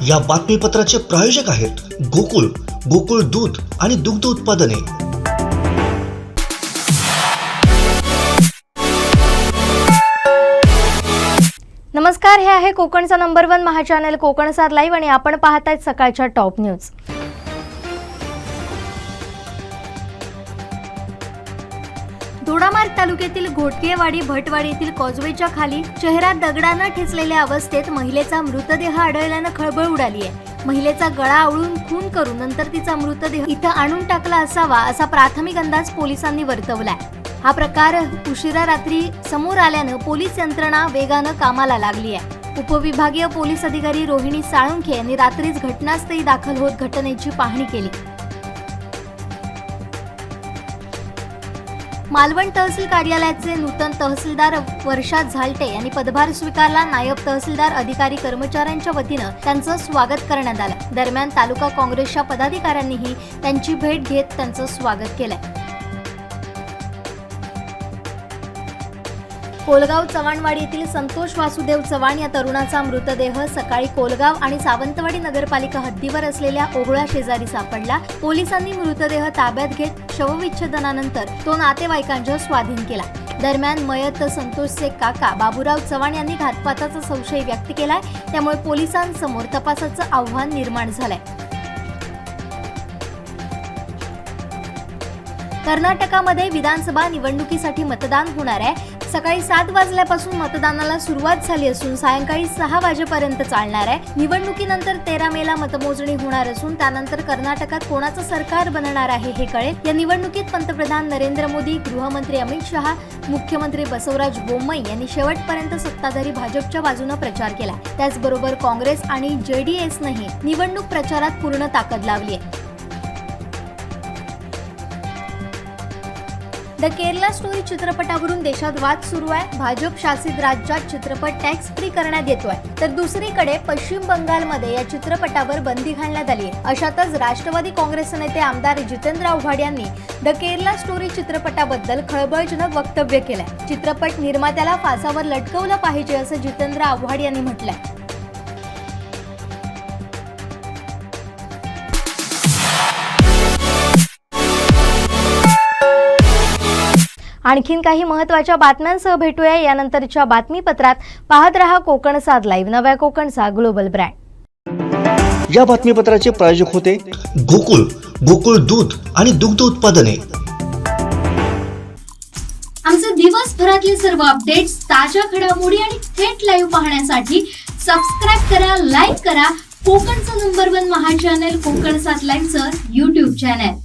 या बातमीपत्राचे प्रायोजक आहेत गोकुळ, गोकुळ दूध आणि दुग्ध उत्पादने। नमस्कार, हे आहे कोकणचा नंबर 1 महा चॅनल कोकण 7 लाईव्ह आणि आपण पाहताय सकाळच्या टॉप न्यूज। दोडामार्ग तालुक्यातील घोटकेवाडी भटवाडी येथील कॉजवेच्या खाली चेहऱ्यात दगडानं ठेचलेल्या अवस्थेत महिलेचा मृतदेह आढळल्यानं खळबळ उडाली आहे। महिलेचा गळा आवळून खून करून नंतर तिचा मृतदेह इथं आणून टाकला असावा असा प्राथमिक अंदाज पोलिसांनी वर्तवलाय। हा प्रकार उशिरा रात्री समोर आल्यानं पोलीस यंत्रणा वेगानं कामाला लागली आहे। उपविभागीय पोलीस अधिकारी रोहिणी साळुंखे यांनी रात्रीच घटनास्थळी दाखल होत घटनेची पाहणी केली। मालवण तहसील कार्यालयाचे नूतन तहसीलदार वर्षा झालटे यांनी पदभार स्वीकारला। नायब तहसीलदार अधिकारी कर्मचाऱ्यांच्या वतीनं त्यांचं स्वागत करण्यात आलं। दरम्यान तालुका काँग्रेसच्या पदाधिकाऱ्यांनीही त्यांची भेट घेत त्यांचं स्वागत केलंय। कोलगाव चव्हाणवाडी येथील संतोष वासुदेव चव्हाण या तरुणाचा मृतदेह सकाळी कोलगाव आणि सावंतवाडी नगरपालिका हद्दीवर असलेल्या ओहळा शेजारी सापडला। पोलिसांनी मृतदेह ताब्यात घेत शवविच्छेदनानंतर तो नातेवाईकांच्या स्वाधीन केला। दरम्यान मयत संतोषचे काका बाबूराव चव्हाण यांनी घातपाताचा संशय व्यक्त केलाय, त्यामुळे पोलिसांसमोर तपासाचं आव्हान निर्माण झालंय। कर्नाटकामध्ये विधानसभा निवडणुकीसाठी मतदान होणार आहे। सकाळी 7 वाजल्यापासून मतदानाला सुरुवात झाली असून सायंकाळी 6 वाजेपर्यंत चालणार आहे। निवडणुकीनंतर 13 मेला मतमोजणी होणार असून त्यानंतर कर्नाटकात कोणाचं सरकार बनणार आहे हे कळेल। या निवडणुकीत पंतप्रधान नरेंद्र मोदी, गृहमंत्री अमित शहा, मुख्यमंत्री बसवराज बोम्मई यांनी शेवटपर्यंत सत्ताधारी भाजपच्या बाजूने प्रचार केला। त्याचबरोबर काँग्रेस आणि JDSनेही निवडणूक प्रचारात पूर्ण ताकद लावली आहे। द केरला स्टोरी चित्रपटावरून देशात वाद सुरू आहे। भाजप शासित राज्यात चित्रपट टॅक्स फ्री करण्यात येतोय, तर दुसरीकडे पश्चिम बंगालमध्ये या चित्रपटावर बंदी घालण्यात आली आहे। अशातच राष्ट्रवादी काँग्रेस नेते आमदार जितेंद्र आव्हाड यांनी द केरला स्टोरी चित्रपटाबद्दल खळबळजनक वक्तव्य केलंय। चित्रपट निर्मात्याला फासावर लटकवलं पाहिजे असं जितेंद्र आव्हाड यांनी म्हटलंय। आणखीन काही महत्त्वाच्या बातम्यांसह भेटूया यानंतरच्या बातमीपत्रात। पाहत रहा कोकण 7 लाईव्ह, नव्या कोकणचा ग्लोबल ब्रँड। या बातमीपत्राचे प्रायोजक होते गोकुळ, गोकुळ दूध आणि दुग्ध उत्पादने। आमचे दिवसभरातले सर्व अपडेट्स, ताज्या घडामोडी आणि थेट लाईव्ह पाहण्यासाठी सबस्क्राइब करा, लाईक करा कोकणचं नंबर 1 महा चॅनल कोकण 7 लाईव्हचं YouTube चॅनल।